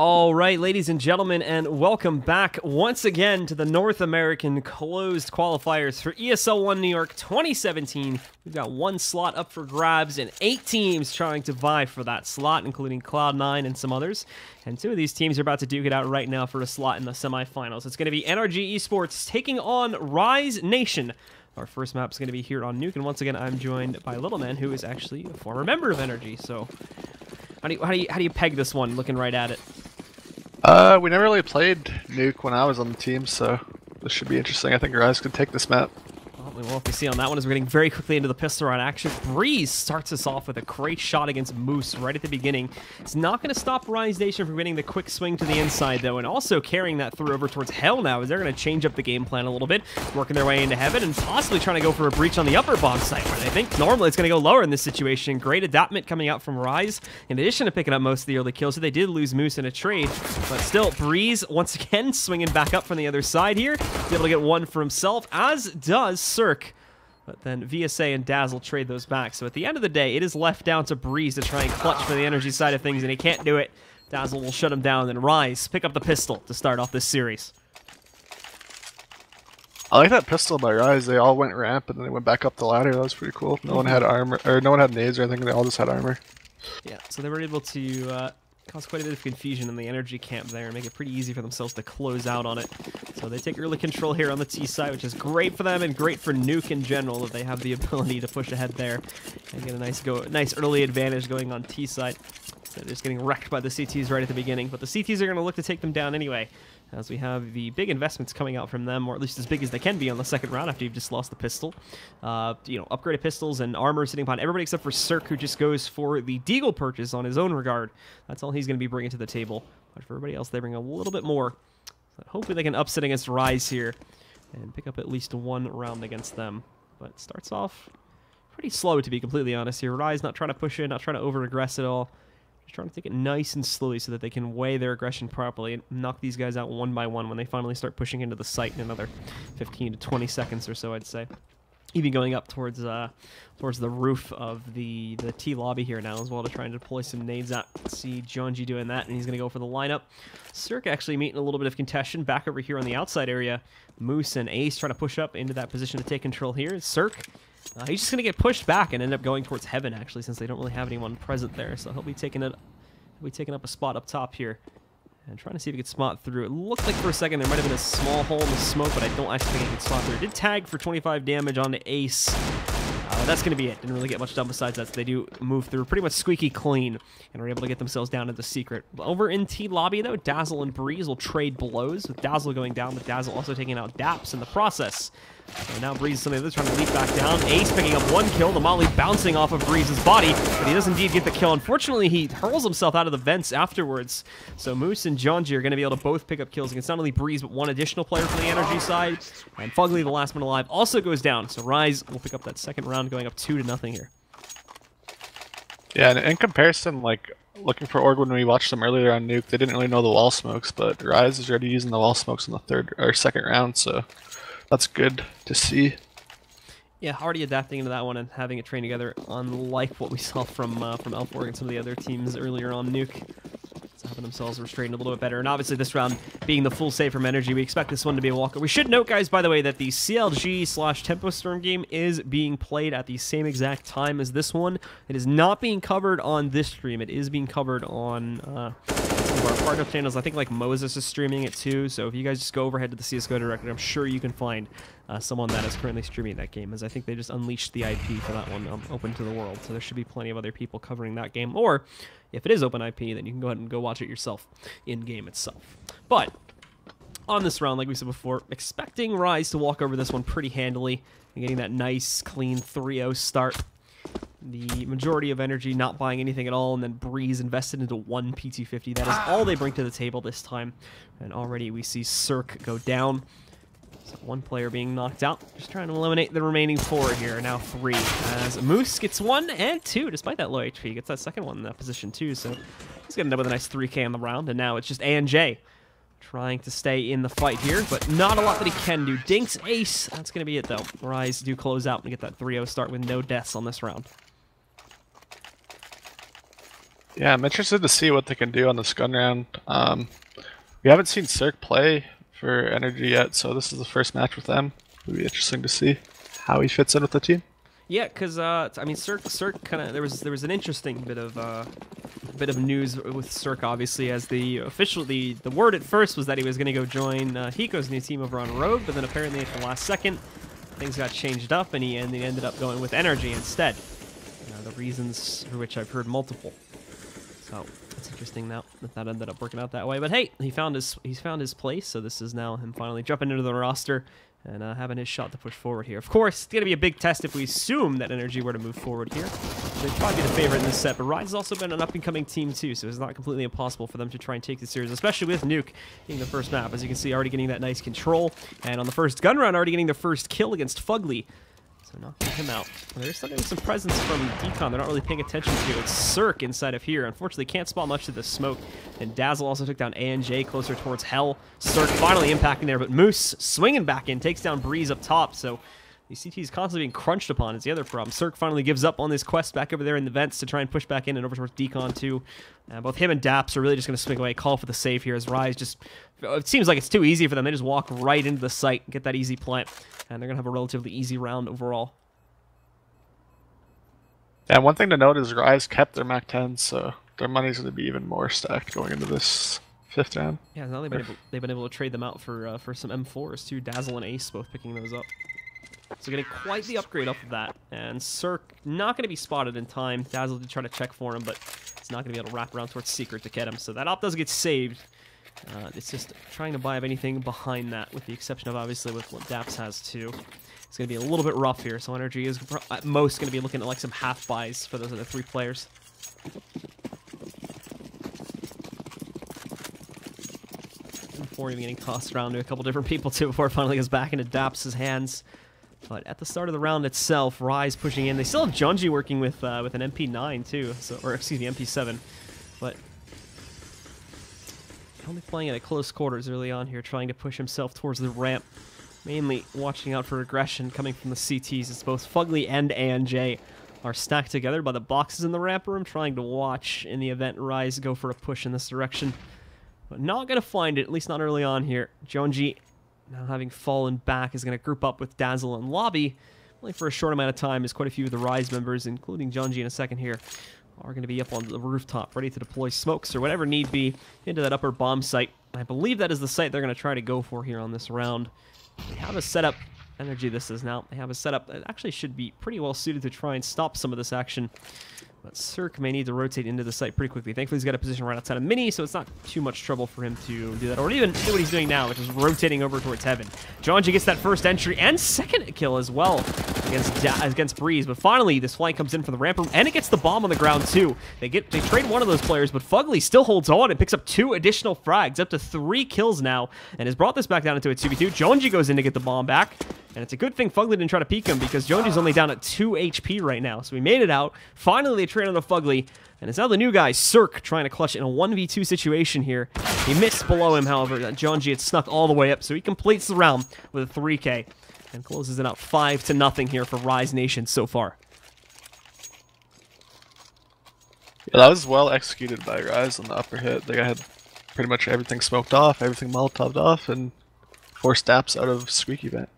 All right, ladies and gentlemen, and welcome back once again to the North American closed qualifiers for ESL One New York 2017. We've got one slot up for grabs and 8 teams trying to vie for that slot, including Cloud9 and some others. And 2 of these teams are about to duke it out right now for a slot in the semifinals. It's going to be NRG Esports taking on Rise Nation. Our first map is going to be here on Nuke, and once again, I'm joined by Little Man, who is actually a former member of NRG. So, how do you peg this one? Looking right at it. We never really played Nuke when I was on the team, so this should be interesting. I think Rise could take this map. Well, what we see on that one is we're getting very quickly into the pistol round action. Breeze starts us off with a great shot against Moose right at the beginning. It's not going to stop Rise Nation from getting the quick swing to the inside, though, and also carrying that through over towards Hell now, as they're going to change up the game plan a little bit, working their way into Heaven, and possibly trying to go for a breach on the upper bomb site, where I think normally it's going to go lower in this situation. Great adaptment coming out from Rise, in addition to picking up most of the early kills, so they did lose Moose in a trade, but still, Breeze, once again, swinging back up from the other side here, be able to get one for himself, as does Cirque. But then VSA and Dazzle trade those back. So at the end of the day, it is left down to Breeze to try and clutch for the energy side of things, and he can't do it. Dazzle will shut him down, and Rise pick up the pistol to start off this series. I like that pistol by Rise. They all went ramp, and then they went back up the ladder. That was pretty cool. No one had armor, or no one had nades or anything. They all just had armor. Yeah, so they were able to cause quite a bit of confusion in the energy camp there and make it pretty easy for themselves to close out on it. So they take early control here on the T side, which is great for them and great for Nuke in general, that they have the ability to push ahead there and get a nice early advantage going on T side. So they're just getting wrecked by the CTs right at the beginning, but the CTs are going to look to take them down anyway, as we have the big investments coming out from them, or at least as big as they can be on the second round after you've just lost the pistol. Upgraded pistols and armor sitting upon everybody except for Cirque, who just goes for the Deagle purchase on his own regard. That's all he's going to be bringing to the table. But for everybody else, they bring a little bit more. So hopefully they can upset against Rise here and pick up at least one round against them. But it starts off pretty slow, to be completely honest here. Rise not trying to push in, not trying to over-aggress at all. Just trying to take it nice and slowly so that they can weigh their aggression properly and knock these guys out one by one when they finally start pushing into the site in another 15 to 20 seconds or so, I'd say. Even going up towards the roof of the T lobby here now as well to try and deploy some nades out. See Jonji doing that, and he's going to go for the lineup. Cirque actually meeting a little bit of contention back over here on the outside area. Moose and Ace trying to push up into that position to take control here. Cirque, he's just going to get pushed back and end up going towards Heaven, actually, since they don't really have anyone present there. So he'll be taking up a spot up top here and trying to see if he could spot through. It looked like for a second there might have been a small hole in the smoke, but I don't actually think he could spot through. It did tag for 25 damage on the Ace. That's going to be it. Didn't really get much done besides that, so they do move through pretty much squeaky clean and are able to get themselves down into secret. Over in T lobby, though, Dazzle and Breeze will trade blows, with Dazzle going down, but Dazzle also taking out Daps in the process. So now Breeze is something that's trying to leap back down. Ace picking up one kill, the Molly bouncing off of Breeze's body, but he does indeed get the kill. Unfortunately, he hurls himself out of the vents afterwards. So Moose and Jonji are going to be able to both pick up kills against not only Breeze, but one additional player for the energy side. And Fugly, the last one alive, also goes down. So Rise will pick up that second round, going up 2-0 here. Yeah, and in comparison, like, looking for Org when we watched them earlier on Nuke, they didn't really know the wall smokes, but Rise is already using the wall smokes in the third or second round, so that's good to see. Yeah, already adapting into that one and having it train together, unlike what we saw from Elfborg and some of the other teams earlier on Nuke. So having themselves restrained a little bit better. And obviously this round being the full save from Energy, we expect this one to be a walkover. We should note, guys, by the way, that the CLG/Tempo Storm game is being played at the same exact time as this one. It is not being covered on this stream. It is being covered on some of our partner channels. I think like Moses is streaming it too. So if you guys just go overhead to the CSGO directory, I'm sure you can find someone that is currently streaming that game, as I think they just unleashed the IP for that one open to the world. So there should be plenty of other people covering that game. Or if it is open IP, then you can go ahead and go watch it yourself in-game itself. But on this round, like we said before, expecting Rise to walk over this one pretty handily and getting that nice, clean 3-0 start. The majority of Energy not buying anything at all, and then Breeze invested into one PT50. That is all they bring to the table this time. And already we see Cirque go down. So one player being knocked out. Just trying to eliminate the remaining 4 here. Now 3. As Moose gets 1 and 2, despite that low HP. Gets that second one in that position too. So he's going to end up with a nice 3K on the round. And now it's just A&J trying to stay in the fight here, but not a lot that he can do. Dinks Ace. That's going to be it though. Rise do close out and get that 3-0 start with no deaths on this round. Yeah, I'm interested to see what they can do on this gun round. We haven't seen Cirque play for NRG yet, so this is the first match with them. It'll be interesting to see how he fits in with the team. Yeah, because I mean, Cirque kind of there was an interesting bit of news with Cirque, obviously, as the word at first was that he was going to go join Hiko's new team over on Rogue, but then apparently at the last second things got changed up, and he ended up going with NRG instead. The reasons for which I've heard multiple. So it's interesting now that ended up working out that way. But hey, he's found his place, so this is now him finally jumping into the roster and having his shot to push forward here. Of course, it's going to be a big test if we assume that NRG were to move forward here. They'd probably be the favorite in this set, but Rise has also been an up-and-coming team too, so it's not completely impossible for them to try and take the series, especially with Nuke being the first map. As you can see, already getting that nice control, and on the first gun round, already getting the first kill against Fugly. So knocking him out. Well, there's starting some presence from Decon they're not really paying attention to. It's Cirque inside of here. Unfortunately, can't spot much of the smoke. And Dazzle also took down ANJ closer towards Hell. Cirque finally impacting there, but Moose swinging back in, takes down Breeze up top. So the CT is constantly being crunched upon is the other problem. Cirque finally gives up on this quest back over there in the vents to try and push back in and over towards Decon too. Both him and Daps are really just going to swing away, call for the save here as Rise just... It seems like it's too easy for them. They just walk right into the site and get that easy plant. And they're going to have a relatively easy round overall. Yeah, one thing to note is Rise kept their Mac 10s, so their money's going to be even more stacked going into this 5th round. Yeah, now they've been able to trade them out for some M4s too. Dazzle and Ace both picking those up. So getting quite the upgrade off of that. And Cirque not going to be spotted in time. Dazzle did try to check for him, but it's not going to be able to wrap around towards Secret to get him. So that op does get saved. It's just trying to buy up anything behind that, with the exception of obviously with what Daps has too. It's going to be a little bit rough here, so NRG is at most going to be looking at like some half buys for those other 3 players. Before even getting tossed around to a couple different people too, before it finally goes back into Daps' hands. But at the start of the round itself, Rise pushing in. They still have Junji working with an MP9 too, so, or excuse me, MP7. But only playing at close quarters early on here, trying to push himself towards the ramp. Mainly watching out for aggression coming from the CTs. It's both Fugly and ANJ are stacked together by the boxes in the ramp room, trying to watch in the event Rise go for a push in this direction. But not going to find it, at least not early on here. Jonji, now having fallen back, is going to group up with Dazzle and Lobby. Only for a short amount of time, as quite a few of the Rise members, including Jonji in a second here, are going to be up on the rooftop, ready to deploy smokes or whatever need be into that upper bomb site. I believe that is the site they're going to try to go for here on this round. They have a setup, NRG this is now, they have a setup that actually should be pretty well suited to try and stop some of this action. But Cirque may need to rotate into the site pretty quickly. Thankfully, he's got a position right outside of Mini, so it's not too much trouble for him to do that. Or even do what he's doing now, which is rotating over towards Heaven. Jonji gets that first entry and second kill as well against Breeze. But finally, this flank comes in from the ramp room, and it gets the bomb on the ground too. They trade one of those players, but Fugly still holds on and picks up 2 additional frags, up to 3 kills now, and has brought this back down into a 2v2. Jonji goes in to get the bomb back. And it's a good thing Fugly didn't try to peek him, because Jonji's only down at 2 HP right now. So he made it out. Finally, they trade on the Fugly. And it's now the new guy, Cirque, trying to clutch in a 1v2 situation here. He missed below him, however. Jonji had snuck all the way up, so he completes the round with a 3K. And closes it out 5-0 here for Rise Nation so far. Yeah, that was well executed by Rise on the upper hit. They had pretty much everything smoked off, everything Molotoved off, and forced Daps out of Squeaky Vent.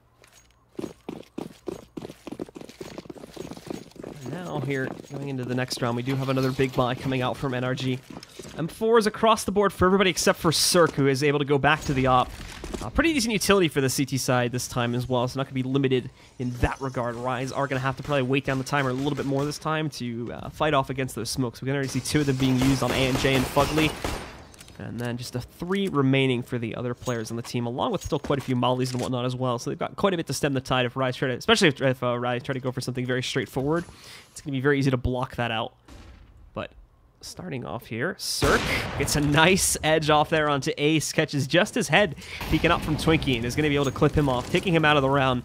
Now here, going into the next round, we do have another big buy coming out from NRG. M4s across the board for everybody except for Cirque, who is able to go back to the op. Pretty decent utility for the CT side this time as well, so not going to be limited in that regard. Rise are going to have to probably wait down the timer a little bit more this time to fight off against those smokes. We can already see 2 of them being used on ANJ and Fugly. And then just the 3 remaining for the other players on the team, along with still quite a few mollies and whatnot as well. So they've got quite a bit to stem the tide if Rise try to, especially if Rise try to go for something very straightforward. It's going to be very easy to block that out. But starting off here, Cirque gets a nice edge off there onto Ace, catches just his head peeking up from Twinkie, and is going to be able to clip him off, taking him out of the round.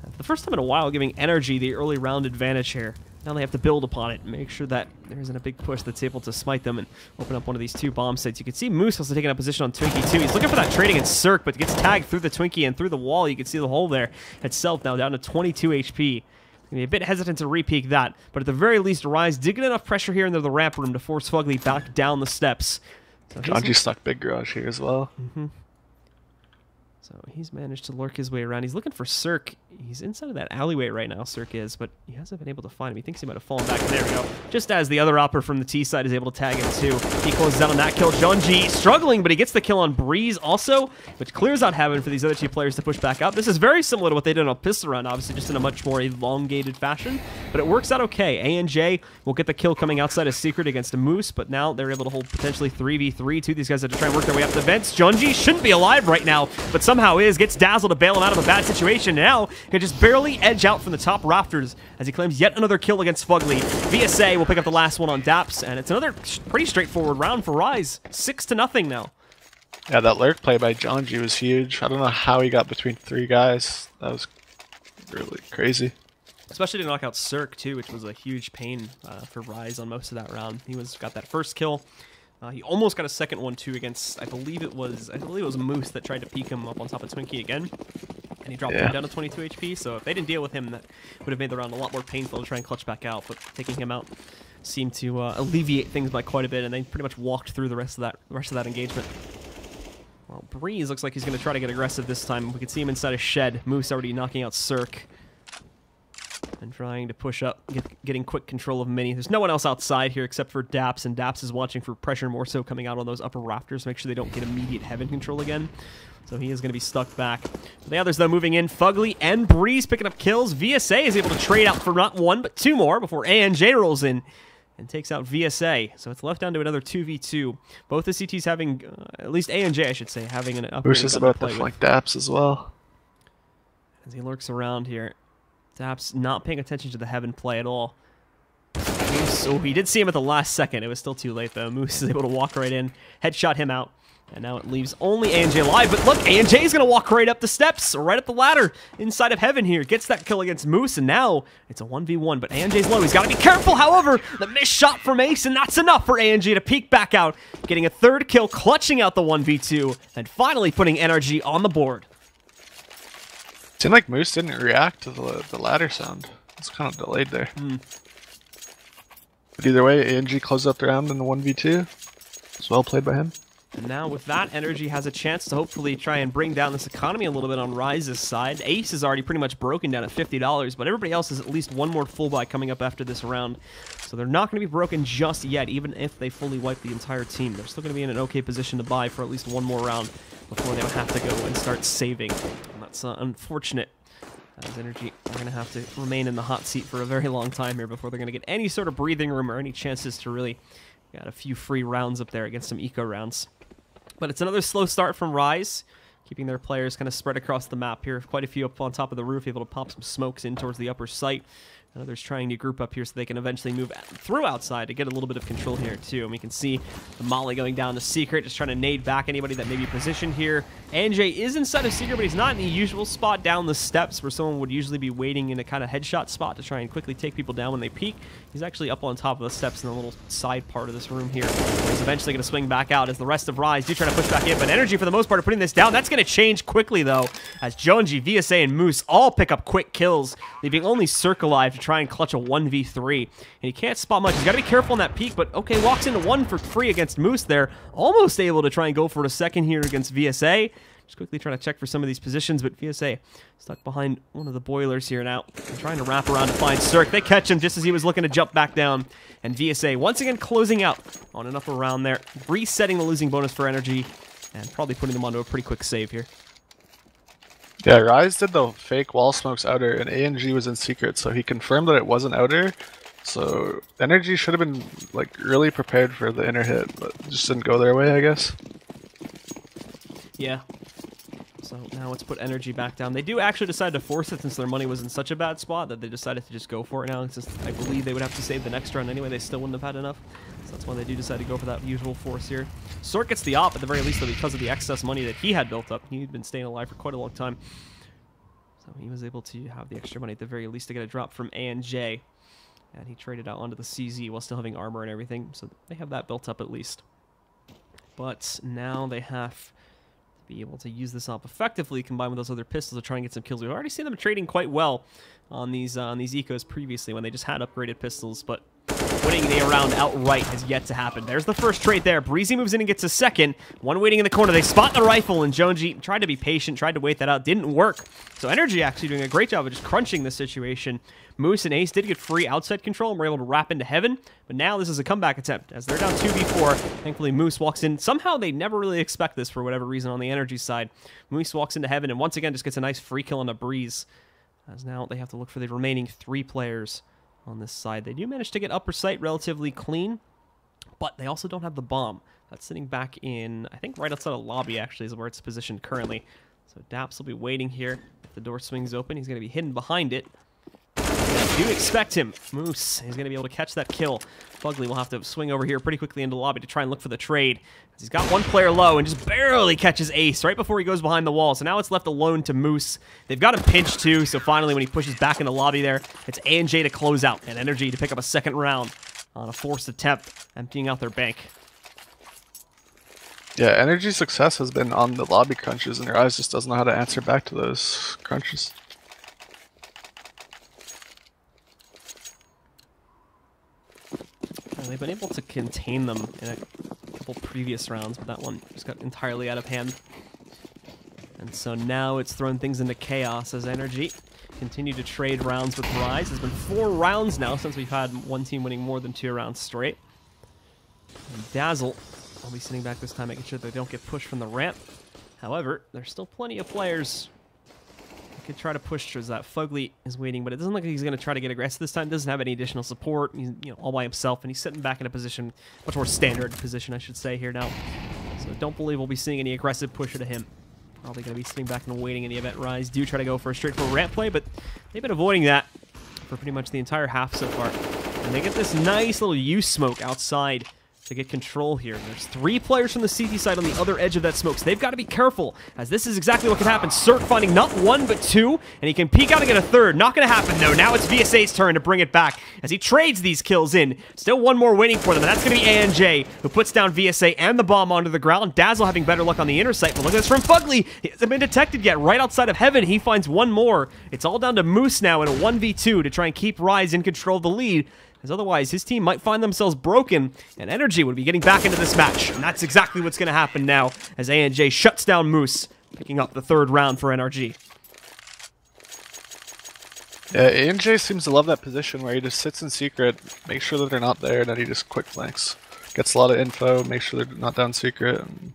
For the first time in a while, giving NRG the early round advantage here. Now they have to build upon it and make sure that there isn't a big push that's able to smite them and open up one of these 2 bomb sites. You can see Moose also taking a position on Twinkie too. He's looking for that trade against Cirque, but gets tagged through the Twinkie and through the wall. You can see the hole there itself now down to 22 HP. Gonna be a bit hesitant to re-peek that, but at the very least, Rise did get enough pressure here into the ramp room to force Fugly back down the steps. So Janji stuck big garage here as well. So he's managed to lurk his way around. He's looking for Cirque. He's inside of that alleyway right now, Cirque is, but he hasn't been able to find him. He thinks he might have fallen back. There we go. Just as the other opper from the T side is able to tag him too. He closes out on that kill. Jeonji struggling, but he gets the kill on Breeze also, which clears out Heaven for these other two players to push back up. This is very similar to what they did on Pistol Run, obviously just in a much more elongated fashion, but it works out okay. ANJ will get the kill coming outside of Secret against a Moose, but now they're able to hold potentially 3v3. Two of these guys have to try and work their way up the vents. Jeonji shouldn't be alive right now, but somehow is. Gets Dazzle to bail him out of a bad situation. Now can just barely edge out from the top rafters as he claims yet another kill against Fugly. VSA will pick up the last one on Daps, and it's another pretty straightforward round for Rise. 6-0 now. Yeah, that lurk play by Jeonji was huge. I don't know how he got between 3 guys. That was really crazy. Especially to knock out Cirque too, which was a huge pain for Rise on most of that round. He got that first kill. He almost got a second one too against, I believe it was Moose that tried to peek him up on top of Twinkie again, and he dropped him down to 22 HP. So if they didn't deal with him, that would have made the round a lot more painful to try and clutch back out. But taking him out seemed to alleviate things by quite a bit, and they pretty much walked through the rest of that engagement. Well, Breeze looks like he's going to try to get aggressive this time. We can see him inside a shed. Moose already knocking out Cirque. And trying to push up, getting quick control of Mini. There's no one else outside here except for Daps, and Daps is watching for pressure more so coming out on those upper rafters to make sure they don't get immediate Heaven control again. So he is going to be stuck back. The others, though, moving in. Fugly and Breeze picking up kills. VSA is able to trade out for not 1, but 2 more before ANJ rolls in and takes out VSA. So it's left down to another 2v2. Both the CTs having, at least ANJ, I should say, having an upgrade. Bruce is about to flank Daps as well. As he lurks around here. Daps not paying attention to the Heaven play at all. Moose, oh, he did see him at the last second. It was still too late, though. Moose is able to walk right in, headshot him out, and now it leaves only ANJ alive. But look, ANJ is going to walk right up the steps, or right up the ladder inside of Heaven here. Gets that kill against Moose, and now it's a 1v1, but ANJ's low. He's got to be careful, however. The missed shot from Ace, and that's enough for ANJ to peek back out, getting a 3rd kill, clutching out the 1v2, and finally putting NRG on the board. Seemed like Moose didn't react to the ladder sound. It's kind of delayed there. But either way, ANG closed out the round in the 1v2. It's well played by him. And now with that, NRG has a chance to hopefully try and bring down this economy a little bit on Rise's side. Ace is already pretty much broken down at $50, but everybody else has at least one more full buy coming up after this round. So they're not going to be broken just yet, even if they fully wipe the entire team. They're still going to be in an okay position to buy for at least one more round before they would have to go and start saving. And that's unfortunate. As NRG are going to have to remain in the hot seat for a very long time here before they're going to get any sort of breathing room or any chances to really get a few free rounds up there against some eco rounds. But it's another slow start from Rise, keeping their players kind of spread across the map here. Quite a few up on top of the roof, able to pop some smokes in towards the upper site. And others trying to group up here so they can eventually move through outside to get a little bit of control here too. And we can see the Molly going down to Secret, just trying to nade back anybody that may be positioned here. ANJ is inside of Secret, but he's not in the usual spot down the steps where someone would usually be waiting in a kind of headshot spot to try and quickly take people down when they peek. He's actually up on top of the steps in the little side part of this room here. He's eventually going to swing back out as the rest of Rise do try to push back in, but NRG for the most part are putting this down. That's going to change quickly though, as Jeonji, VSA, and Moose all pick up quick kills, leaving only Cirque alive to try and clutch a 1v3. And he can't spot much. He's got to be careful on that peek, but okay, walks into 1 for free against Moose there. Almost able to try and go for a second here against VSA. Just quickly trying to check for some of these positions, but VSA stuck behind one of the boilers here now. Trying to wrap around to find Cirque. They catch him just as he was looking to jump back down. And VSA once again closing out on an upper round there. Resetting the losing bonus for NRG and probably putting them onto a pretty quick save here. Yeah, Rise did the fake wall smokes outer, and ANG was in Secret, so he confirmed that it wasn't outer. So NRG should have been like really prepared for the inner hit, but it just didn't go their way, I guess. Yeah. So now let's put NRG back down. They do actually decide to force it since their money was in such a bad spot that they decided to just go for it now. Since I believe they would have to save the next round anyway, they still wouldn't have had enough. So that's why they do decide to go for that usual force here. Sork gets the op at the very least though because of the excess money that he had built up. He'd been staying alive for quite a long time. So he was able to have the extra money at the very least to get a drop from ANJ. And he traded out onto the CZ while still having armor and everything. So they have that built up at least. But now they have be able to use this op effectively, combined with those other pistols to try and get some kills. We've already seen them trading quite well on these ecos previously when they just had upgraded pistols, but winning the round outright has yet to happen. There's the first trade there. Breezy moves in and gets a second. One waiting in the corner. They spot the rifle, and Jonesy tried to be patient, tried to wait that out. Didn't work. So NRG actually doing a great job of just crunching the situation. Moose and Ace did get free outside control and were able to wrap into heaven, but now this is a comeback attempt as they're down 2v4. Thankfully, Moose walks in. Somehow they never really expect this for whatever reason on the NRG side. Moose walks into heaven and once again just gets a nice free kill on a Breeze, as now they have to look for the remaining 3 players on this side. They do manage to get upper sight relatively clean, but they also don't have the bomb. That's sitting back in, I think, right outside of lobby, actually, is where it's positioned currently. So Daps will be waiting here. If the door swings open, he's going to be hidden behind it. I do expect him. Moose, he's going to be able to catch that kill. Fugly will have to swing over here pretty quickly into lobby to try and look for the trade. He's got one player low and just barely catches Ace right before he goes behind the wall. So now it's left alone to Moose. They've got him pinched too, so finally when he pushes back into lobby there, it's A&J to close out and NRG to pick up a second round on a forced attempt, emptying out their bank. Yeah, NRG's success has been on the lobby crunches, and Rise just doesn't know how to answer back to those crunches. They've been able to contain them in a couple previous rounds, but that one just got entirely out of hand. And so now it's thrown things into chaos as NRG continue to trade rounds with Rise. There's been 4 rounds now since we've had one team winning more than 2 rounds straight. And Dazzle will be sitting back this time, making sure they don't get pushed from the ramp. However, there's still plenty of players could try to push towards that. Fugly is waiting, but it doesn't look like he's going to try to get aggressive this time. Doesn't have any additional support. He's all by himself, and he's sitting back in a position, much more standard position, I should say, here now. So don't believe we'll be seeing any aggressive pusher to him. Probably going to be sitting back and waiting in the event Rise do try to go for a straightforward ramp play, but they've been avoiding that for pretty much the entire half so far. And they get this nice little use smoke outside to get control here. There's 3 players from the CT side on the other edge of that smoke, so they've got to be careful, as this is exactly what can happen. Cirque finding not 1, but 2, and he can peek out and get a 3rd. Not going to happen, though. Now it's VSA's turn to bring it back, as he trades these kills in. Still 1 more waiting for them, and that's going to be A&J, who puts down VSA and the bomb onto the ground. Dazzle having better luck on the inner sight, but look at this from Fugly. He hasn't been detected yet. Right outside of heaven, he finds 1 more. It's all down to Moose now in a 1v2 to try and keep Rise in control of the lead, as otherwise his team might find themselves broken, and NRG would be getting back into this match. And that's exactly what's going to happen now, as A&J shuts down Moose, picking up the 3rd round for NRG. Yeah, A&J seems to love that position where he just sits in secret, makes sure that they're not there, and then he just quick flanks. Gets a lot of info, makes sure they're not down secret, and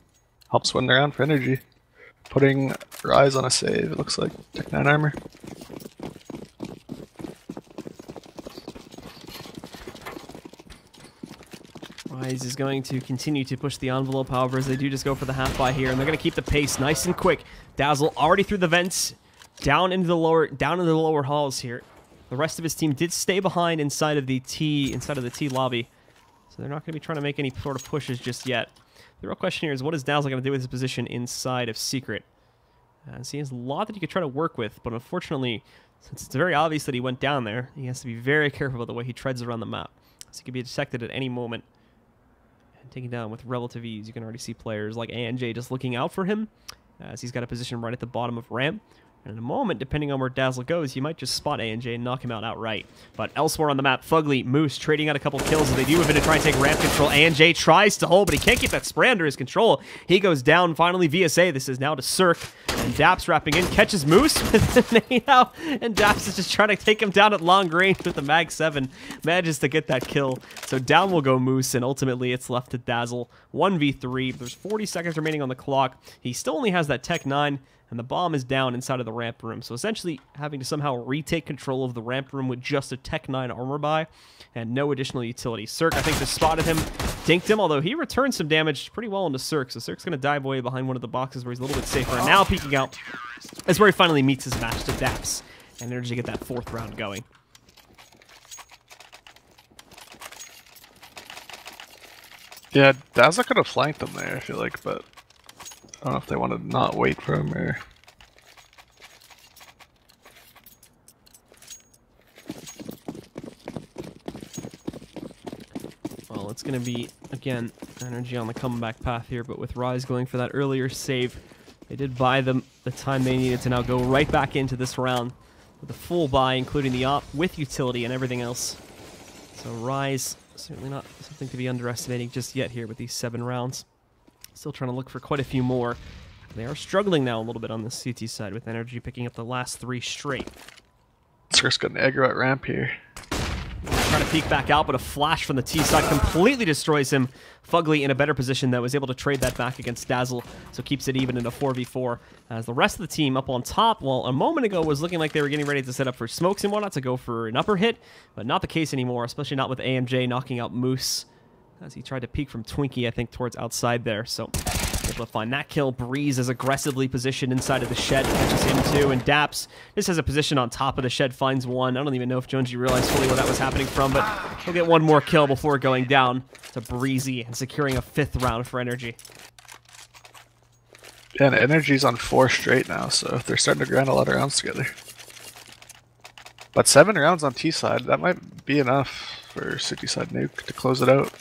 helps win the round for NRG. Putting Rise on a save, it looks like. Tech 9 armor. Rise is going to continue to push the envelope, however, as they do just go for the half-buy here, and they're going to keep the pace nice and quick. Dazzle already through the vents, down into the lower halls here. The rest of his team did stay behind inside of the T lobby, so they're not going to be trying to make any sort of pushes just yet. The real question here is, what is Dazzle going to do with his position inside of Secret? So he has a lot that he could try to work with, but unfortunately, since it's very obvious that he went down there, he has to be very careful about the way he treads around the map, so he could be detected at any moment. Taken down with relative ease. You can already see players like A&J just looking out for him, as he's got a position right at the bottom of ramp. And in a moment, depending on where Dazzle goes, you might just spot A&J and knock him out outright. But elsewhere on the map, Fugly, Moose trading out a couple kills as they do move in to try and take ramp control. A&J tries to hold, but he can't get that spray under his control. He goes down. Finally, VSA. This is now to Cirque. And Daps wrapping in, catches Moose with an 8 out, and Daps is just trying to take him down at long range with the Mag 7. Manages to get that kill. So down will go Moose, and ultimately it's left to Dazzle. 1v3. There's 40 seconds remaining on the clock. He still only has that Tech 9. And the bomb is down inside of the ramp room. So essentially having to somehow retake control of the ramp room with just a Tech 9 armor buy and no additional utility. Cirque, I think, just spotted him, dinked him, although he returned some damage pretty well into Cirque. So Cirque's going to dive away behind one of the boxes where he's a little bit safer. And now peeking out is where he finally meets his match to Daps. And NRG to get that 4th round going. Yeah, Dazzle could have flanked him there, I feel like, but I don't know if they want to not wait for him or... Well, it's going to be, again, NRG on the comeback path here, but with Rise going for that earlier save, They did buy them the time they needed to now go right back into this round with a full buy, including the op with utility and everything else. So Rise, certainly not something to be underestimating just yet here with these 7 rounds. Still trying to look for quite a few more. They are struggling now a little bit on the CT side with NRG picking up the last 3 straight. Cirque's got an aggro at ramp here. Trying to peek back out, but a flash from the T side completely destroys him. Fugly in a better position, though, is able to trade that back against Dazzle, so keeps it even in a 4v4. As the rest of the team up on top, well, a moment ago was looking like they were getting ready to set up for smokes and whatnot to go for an upper hit, but not the case anymore, especially not with AMJ knocking out Moose, as he tried to peek from Twinkie, I think, towards outside there, so able to find that kill. Breeze is aggressively positioned inside of the shed, catches him too, and Daps just has a position on top of the shed, finds one. I don't even know if Jonesy realized fully where that was happening from, but he'll get one more kill before going down to Breezy and securing a 5th round for NRG. Yeah, and NRG's on 4 straight now, so they're starting to grind a lot of rounds together. But 7 rounds on T side, that might be enough for City side Nuke to close it out.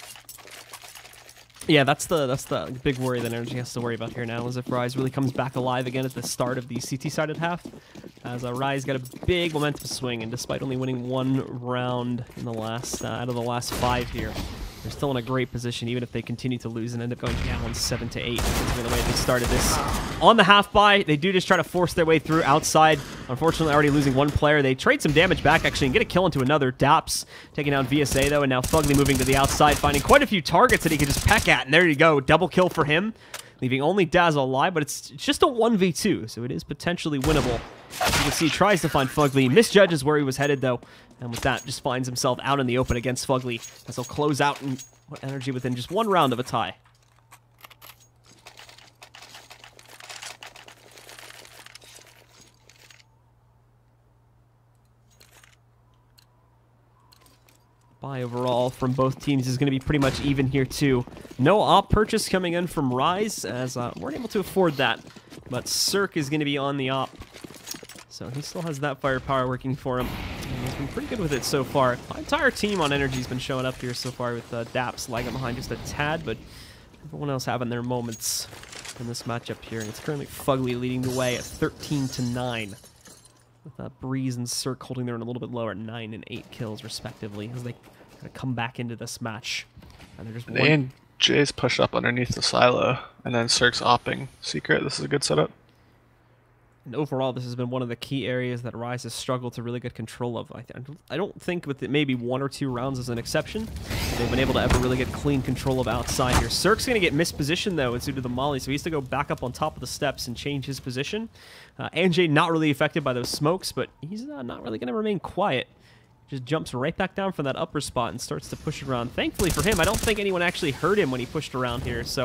Yeah, that's the big worry that NRG has to worry about here now, is if Rise really comes back alive again at the start of the CT-sided half. As Rise got a big momentum swing, and despite only winning 1 round in the last out of the last 5 here, they're still in a great position, even if they continue to lose and end up going down 7-8. That's the way they started this. On the half buy, they do just try to force their way through outside. Unfortunately, already losing 1 player. They trade some damage back, actually, and get a kill into another. Daps taking down VSA, though, and now Fugly moving to the outside, finding quite a few targets that he can just peck at, and there you go. Double kill for him, leaving only Dazzle alive, but it's just a 1v2, so it is potentially winnable. As you can see, tries to find Fugly, misjudges where he was headed, though, and with that, just finds himself out in the open against Fugly, as he'll close out and NRG within just 1 round of a tie. Buy overall from both teams is going to be pretty much even here, too. No op purchase coming in from Rise, as weren't able to afford that, but Cirque is going to be on the op. So he still has that firepower working for him. And he's been pretty good with it so far. My entire team on NRG's been showing up here so far with Daps lagging behind just a tad, but everyone else having their moments in this matchup here. And it's currently Fugly leading the way at 13-9. With Breeze and Cirque holding their own a little bit lower at 9 and 8 kills respectively as they kind of come back into this match. And they're just and Jay's pushed up underneath the silo, and then Cirque's opping Secret. This is a good setup. And overall, this has been one of the key areas that Rise has struggled to really get control of. I don't think, with maybe 1 or 2 rounds as an exception, they've been able to ever really get clean control of outside here. Cirque's going to get mispositioned, though, due to the molly, so he has to go back up on top of the steps and change his position. NJ not really affected by those smokes, but he's not really going to remain quiet. Just jumps right back down from that upper spot and starts to push around. Thankfully for him, I don't think anyone actually heard him when he pushed around here. So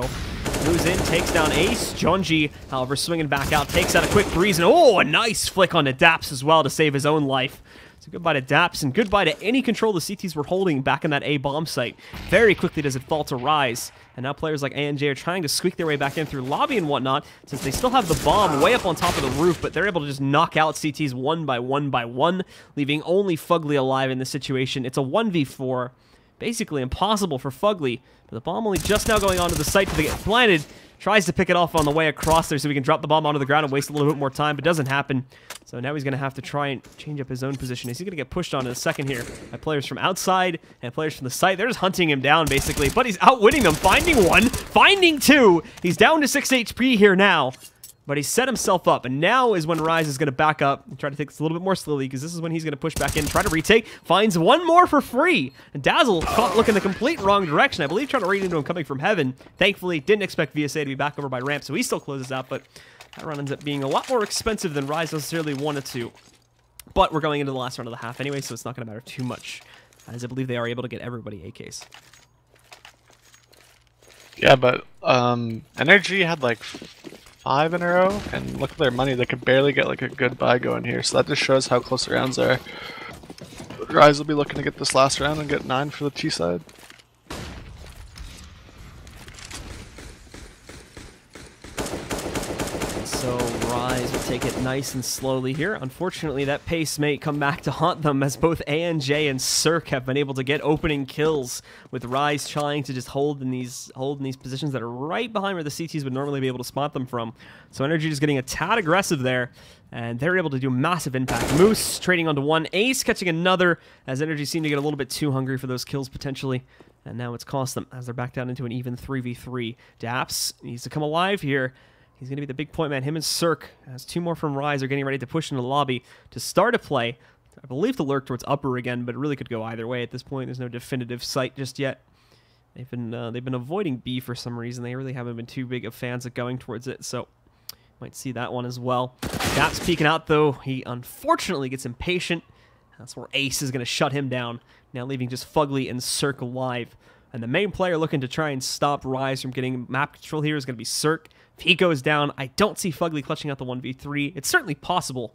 moves in, takes down Ace. Jonji, however, swinging back out, takes out a quick Breeze, and oh, a nice flick onto Daps as well to save his own life. So goodbye to Daps, and goodbye to any control the CTs were holding back in that A bomb site. Very quickly does it fall to Rise, and now players like ANJ are trying to squeak their way back in through lobby and whatnot, since they still have the bomb way up on top of the roof, but they're able to just knock out CTs 1 by 1 by 1, leaving only Fugly alive in this situation. It's a 1v4, basically impossible for Fugly, but the bomb only just now going onto the site to get planted. Tries to pick it off on the way across there so he can drop the bomb onto the ground and waste a little bit more time, but doesn't happen. So now he's going to have to try and change up his own position. He's going to get pushed on in a second here by players from outside and players from the site. They're just hunting him down, basically, but he's outwitting them, finding 1, finding 2. He's down to 6 HP here now, but he set himself up, and now is when Rise is going to back up and try to take this a little bit more slowly, because this is when he's going to push back in, try to retake, finds 1 more for free. And Dazzle caught looking the complete wrong direction. I believe trying to read into him coming from heaven. Thankfully, didn't expect VSA to be back over by ramp, so he still closes out, but that run ends up being a lot more expensive than Rise necessarily wanted to. But we're going into the last round of the half anyway, so it's not going to matter too much, as I believe they are able to get everybody AKs. Yeah, but NRG had like 5 in a row, and look at their money. They could barely get like a good buy going here, so that just shows how close the rounds are. Rise will be looking to get this last round and get 9 for the T side. So Rise with take it nice and slowly here. Unfortunately, that pace may come back to haunt them as both ANJ and Cirque have been able to get opening kills, with Rise trying to just hold in these positions that are right behind where the CTs would normally be able to spot them from. So NRG just getting a tad aggressive there, and they're able to do massive impact. Moose trading onto one, Ace catching another, as NRG seemed to get a little bit too hungry for those kills potentially. And now it's cost them as they're back down into an even 3v3. Daps needs to come alive here. He's going to be the big point man. Him and Cirque, as two more from Rise, are getting ready to push into the lobby to start a play. I believe to lurk towards upper again, but it really could go either way at this point. There's no definitive sight just yet. They've been avoiding B for some reason. They really haven't been too big of fans of going towards it, so might see that one as well. Daps peeking out, though. He unfortunately gets impatient. That's where Ace is going to shut him down, now leaving just Fugly and Cirque alive. And the main player looking to try and stop Rise from getting map control here is going to be Cirque. If he goes down, I don't see Fugly clutching out the 1v3. It's certainly possible,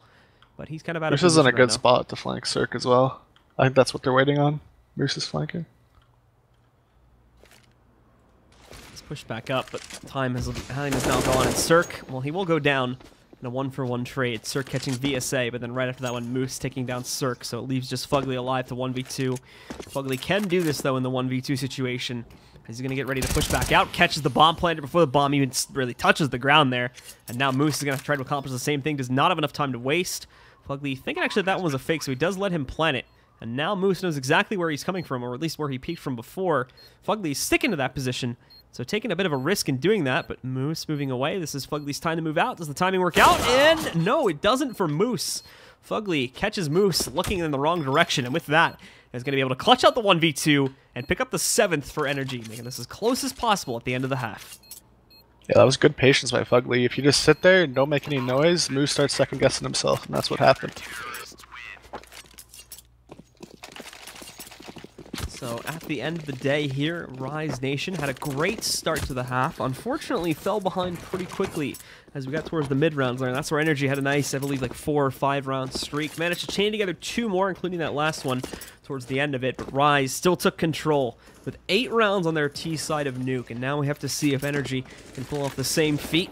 but he's kind of out of position. Moose is in a good spot to flank Cirque as well. I think that's what they're waiting on. Moose is flanking. Let's push back up, but time is now gone. And Cirque, well, he will go down in a 1-for-1 trade. Cirque catching VSA, but then right after that one, Moose taking down Cirque, so it leaves just Fugly alive to 1v2. Fugly can do this, though, in the 1v2 situation. He's going to get ready to push back out, catches the bomb planter before the bomb even really touches the ground there. And now Moose is going to try to accomplish the same thing, does not have enough time to waste. Fugly thinking actually that one was a fake, so he does let him plant it. And now Moose knows exactly where he's coming from, or at least where he peeked from before. Fugly's sticking to that position, so taking a bit of a risk in doing that, but Moose moving away. This is Fugly's time to move out. Does the timing work out? And no, it doesn't for Moose. Fugly catches Moose looking in the wrong direction, and with that, is going to be able to clutch out the 1v2 and pick up the 7th for NRG, making this as close as possible at the end of the half. Yeah, that was good patience by Fugly. If you just sit there and don't make any noise, Moose starts second-guessing himself, and that's what happened. So at the end of the day here, Rise Nation had a great start to the half. Unfortunately, fell behind pretty quickly as we got towards the mid-rounds there. And that's where NRG had a nice, I believe, like 4 or 5 round streak. Managed to chain together 2 more, including that last one towards the end of it. But Rise still took control with 8 rounds on their T side of Nuke. And now we have to see if NRG can pull off the same feat.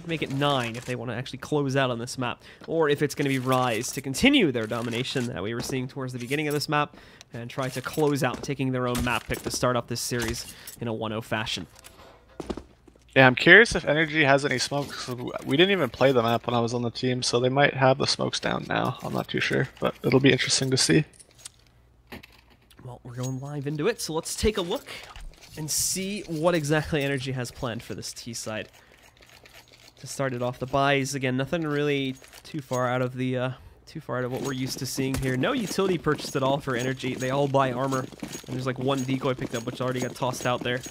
Make it 9 if they want to actually close out on this map, or if it's going to be Rise to continue their domination that we were seeing towards the beginning of this map and try to close out, taking their own map pick to start off this series in a 1-0 fashion. Yeah, I'm curious if NRG has any smokes. We didn't even play the map when I was on the team, so they might have the smokes down now. I'm not too sure, but it'll be interesting to see. Well, we're going live into it, so let's take a look and see what exactly NRG has planned for this T side. To start it off, the buys again, nothing really too far out of what we're used to seeing here. No utility purchased at all for NRG. They all buy armor, and there's like one decoy picked up, which already got tossed out there.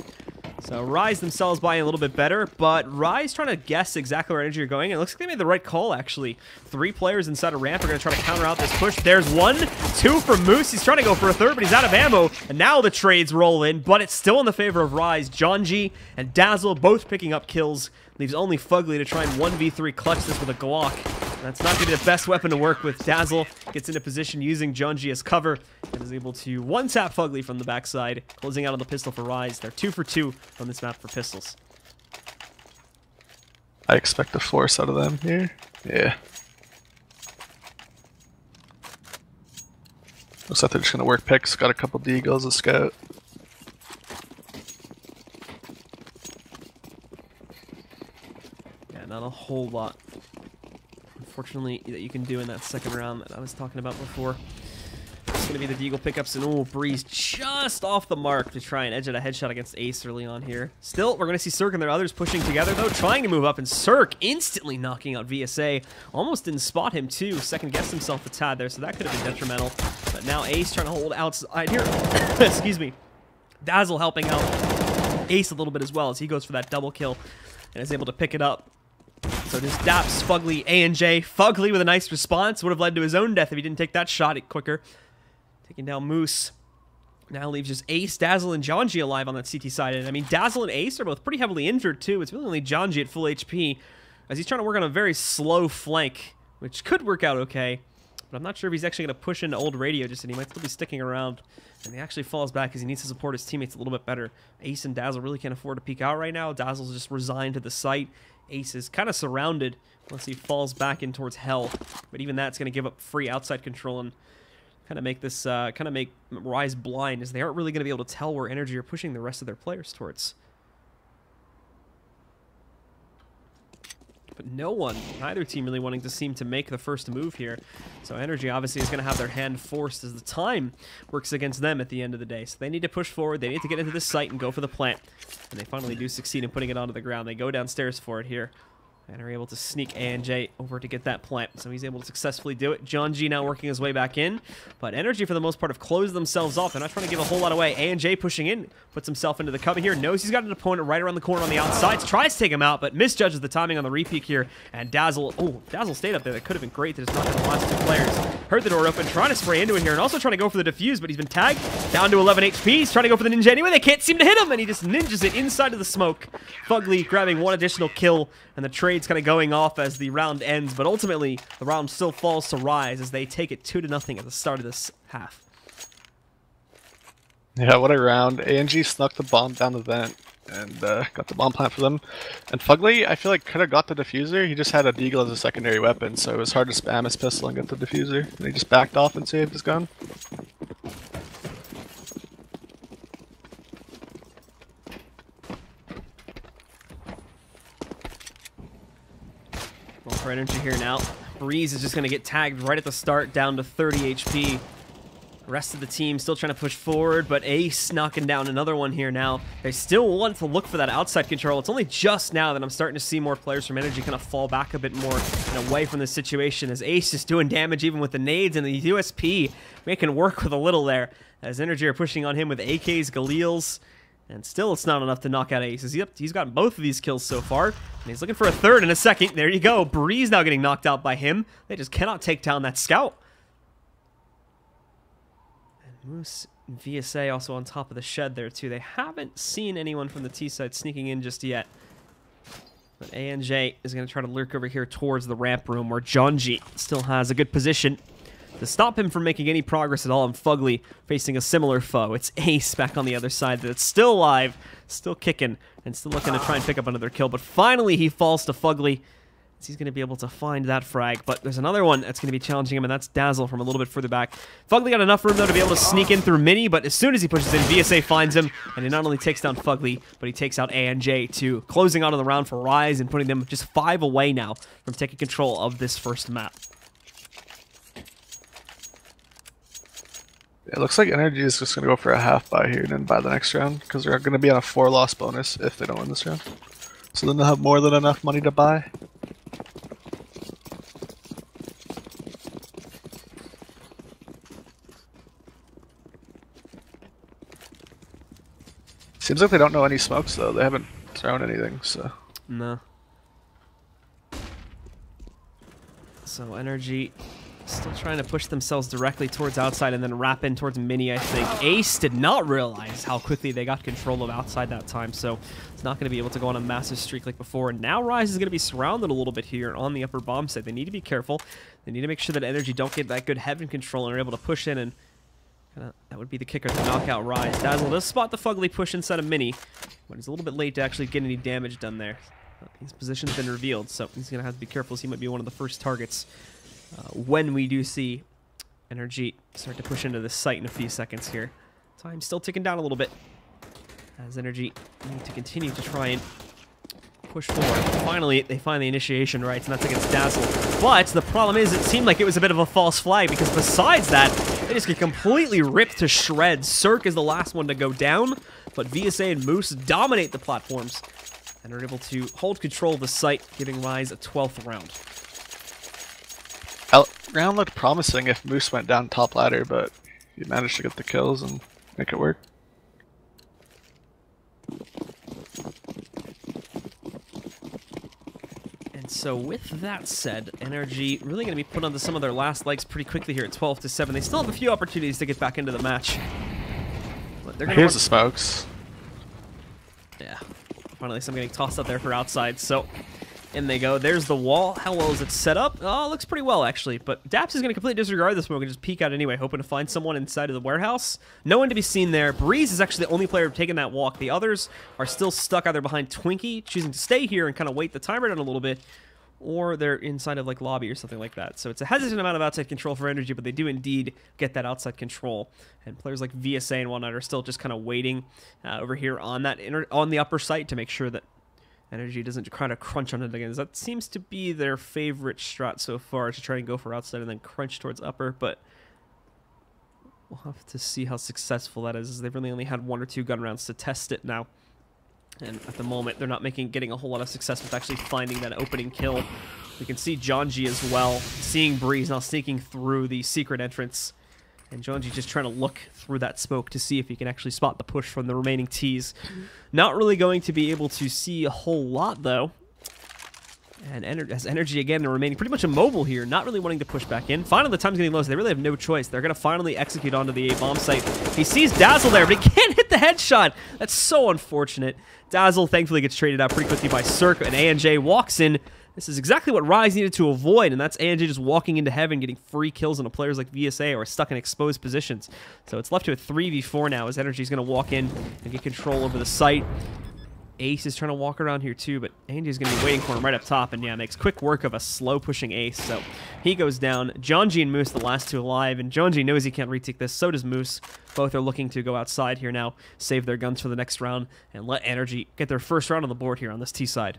So Rise themselves buying a little bit better, but Rise trying to guess exactly where NRG are going. It looks like they made the right call, actually. 3 players inside a ramp are going to try to counter out this push. There's 1, 2 from Moose. He's trying to go for a 3rd, but he's out of ammo. And now the trades roll in, but it's still in the favor of Rise. Jonji and Dazzle both picking up kills. Leaves only Fugly to try and 1v3 clutch this with a Glock. That's not going to be the best weapon to work with. Dazzle gets into position using Jonji as cover and is able to one-tap Fugly from the backside, closing out on the pistol for Rise. They're 2 for 2 on this map for pistols. I expect a force out of them here. Yeah. Looks like they're just going to work picks. Got a couple deagles, a scout. Yeah, not a whole lot, unfortunately, that you can do in that second round that I was talking about before. It's going to be the deagle pickups, and ooh, Breeze just off the mark to try and edge out a headshot against Ace early on here. Still, we're going to see Cirque and their others pushing together, though, trying to move up, and Cirque instantly knocking out VSA. Almost didn't spot him, too. Second-guessed himself a tad there, so that could have been detrimental. But now Ace trying to hold outside here. Excuse me. Dazzle helping out Ace a little bit as well as he goes for that double kill and is able to pick it up. So just Daps, Fugly, ANJ. Fugly with a nice response. Would have led to his own death if he didn't take that shot quicker. Taking down Moose. Now leaves just Ace, Dazzle, and Jonji alive on that CT side. And I mean, Dazzle and Ace are both pretty heavily injured, too. It's really only Jonji at full HP, as he's trying to work on a very slow flank, which could work out okay. but I'm not sure if he's actually going to push into old radio just yet. He might still be sticking around, and he actually falls back because he needs to support his teammates a little bit better. Ace and Dazzle really can't afford to peek out right now. Dazzle's just resigned to the site. Ace is kind of surrounded once he falls back in towards Hell, but even that's going to give up free outside control and kind of make this, make Rise blind, as they aren't really going to be able to tell where NRG are pushing the rest of their players towards. But no one, neither team really wanting to seem to make the first move here. So NRG obviously is going to have their hand forced as the time works against them at the end of the day. So they need to push forward, they need to get into this site and go for the plant. And they finally do succeed in putting it onto the ground. They go downstairs for it here. And are able to sneak ANJ over to get that plant. So he's able to successfully do it. John G now working his way back in. But NRG, for the most part, have closed themselves off. They're not trying to give a whole lot away. ANJ pushing in, puts himself into the cover here. Knows he's got an opponent right around the corner on the outside. Tries to take him out, but misjudges the timing on the repeat here. And Dazzle, Dazzle stayed up there. That could have been great to just knock out the last two players. Heard the door open, trying to spray into it here, and also trying to go for the defuse, but he's been tagged down to 11 HP. He's trying to go for the ninja anyway. They can't seem to hit him, and he just ninjas it inside of the smoke. Fugly grabbing one additional kill, and the trade's kind of going off as the round ends, but ultimately the round still falls to Rise as they take it 2-0 at the start of this half. Yeah, what a round. ANG snuck the bomb down the vent and got the bomb plant for them. And Fugly, I feel like, could have got the diffuser. He just had a deagle as a secondary weapon, so it was hard to spam his pistol and get the diffuser. And he just backed off and saved his gun. Well, for NRG here now, Breeze is just going to get tagged right at the start, down to 30 HP. Rest of the team still trying to push forward, but Ace knocking down another one here now. They still want to look for that outside control. It's only just now that I'm starting to see more players from NRG kind of fall back a bit more and away from this situation, as Ace is doing damage even with the nades, and the USP making work with a little there, as NRG are pushing on him with AKs, Galils, and still it's not enough to knock out Ace. He's gotten both of these kills so far, and he's looking for a third in a second. There you go. Breeze now getting knocked out by him. They just cannot take down that scout. Moose and VSA also on top of the shed there too. They haven't seen anyone from the T side sneaking in just yet. But ANJ is going to try to lurk over here towards the ramp room, where John G still has a good position to stop him from making any progress at all. And Fugly facing a similar foe. It's Ace back on the other side that's still alive, still kicking, and still looking to try and pick up another kill. But finally he falls to Fugly. He's going to be able to find that frag, but there's another one that's going to be challenging him, and that's Dazzle from a little bit further back. Fugly got enough room, though, to be able to sneak in through Mini, but as soon as he pushes in, VSA finds him, and he not only takes down Fugly, but he takes out ANJ, too, closing out of the round for Rise and putting them just 5 away now from taking control of this first map. It looks like NRG is just going to go for a half buy here and then buy the next round, because they're going to be on a 4-loss bonus if they don't win this round. So then they'll have more than enough money to buy. Seems like they don't know any smokes, though. They haven't thrown anything, so... No. So NRG still trying to push themselves directly towards outside and then wrap in towards Mini, I think. Ace did not realize how quickly they got control of outside that time, so it's not going to be able to go on a massive streak like before. And now Rise is going to be surrounded a little bit here on the upper bomb side. They need to be careful. They need to make sure that NRG don't get that good heaven control and are able to push in, and that would be the kicker to knock out Rise. Dazzle does spot the Fugly push inside of Mini, but he's a little bit late to actually get any damage done there. His position's been revealed, so he's going to have to be careful, as he might be one of the first targets when we do see NRG start to push into this site in a few seconds here. Time still ticking down a little bit, as NRG need to continue to try and push forward. Finally, they find the initiation rights, and that's against Dazzle. But the problem is, it seemed like it was a bit of a false flag, because besides that, they just get completely ripped to shreds. Cirque is the last one to go down, but VSA and Moose dominate the platforms and are able to hold control of the site, giving Rise a 12th round. Round looked promising if Moose went down top ladder, but he managed to get the kills and make it work. And so with that said, NRG really going to be put onto some of their last legs pretty quickly here at 12-7. They still have a few opportunities to get back into the match. But they're Here's the smokes. Yeah. Finally, some getting tossed out there for outside. So In they go. There's the wall. How well is it set up? Oh, it looks pretty well, actually. But Daps is going to completely disregard the smoke and just peek out anyway, hoping to find someone inside of the warehouse. No one to be seen there. Breeze is actually the only player taking that walk. The others are still stuck either behind Twinkie, choosing to stay here and kind of wait the timer down a little bit, or they're inside of like lobby or something like that. So it's a hesitant amount of outside control for NRG, but they do indeed get that outside control. And players like VSA and whatnot are still just kind of waiting over here on that on the upper site to make sure that NRG doesn't kind of crunch on it again. That seems to be their favorite strat so far, to try and go for outside and then crunch towards upper, but we'll have to see how successful that is, as they've really only had 1 or 2 gun rounds to test it now. And at the moment, they're not getting a whole lot of success with actually finding that opening kill. We can see Jonji as well, seeing Breeze now sneaking through the secret entrance. And Jonji just trying to look through that smoke to see if he can actually spot the push from the remaining Ts. Not really going to be able to see a whole lot, though. And as NRG, again, they're remaining pretty much immobile here, not really wanting to push back in. Finally, the time's getting low, so they really have no choice. They're going to finally execute onto the A-bomb site. He sees Dazzle there, but he can't hit the headshot. That's so unfortunate. Dazzle thankfully gets traded out pretty quickly by Cirque, and ANJ walks in. This is exactly what Rise needed to avoid, and that's ANJ just walking into heaven, getting free kills on players like VSA or stuck in exposed positions. So it's left to a 3v4 now, as NRG is going to walk in and get control over the site. Ace is trying to walk around here too, but Andy is going to be waiting for him right up top, and yeah, makes quick work of a slow pushing Ace, so he goes down. Jonji and Moose, the last 2 alive, and Jonji knows he can't retake this, so does Moose. Both are looking to go outside here now, save their guns for the next round, and let NRG get their first round on the board here on this T side.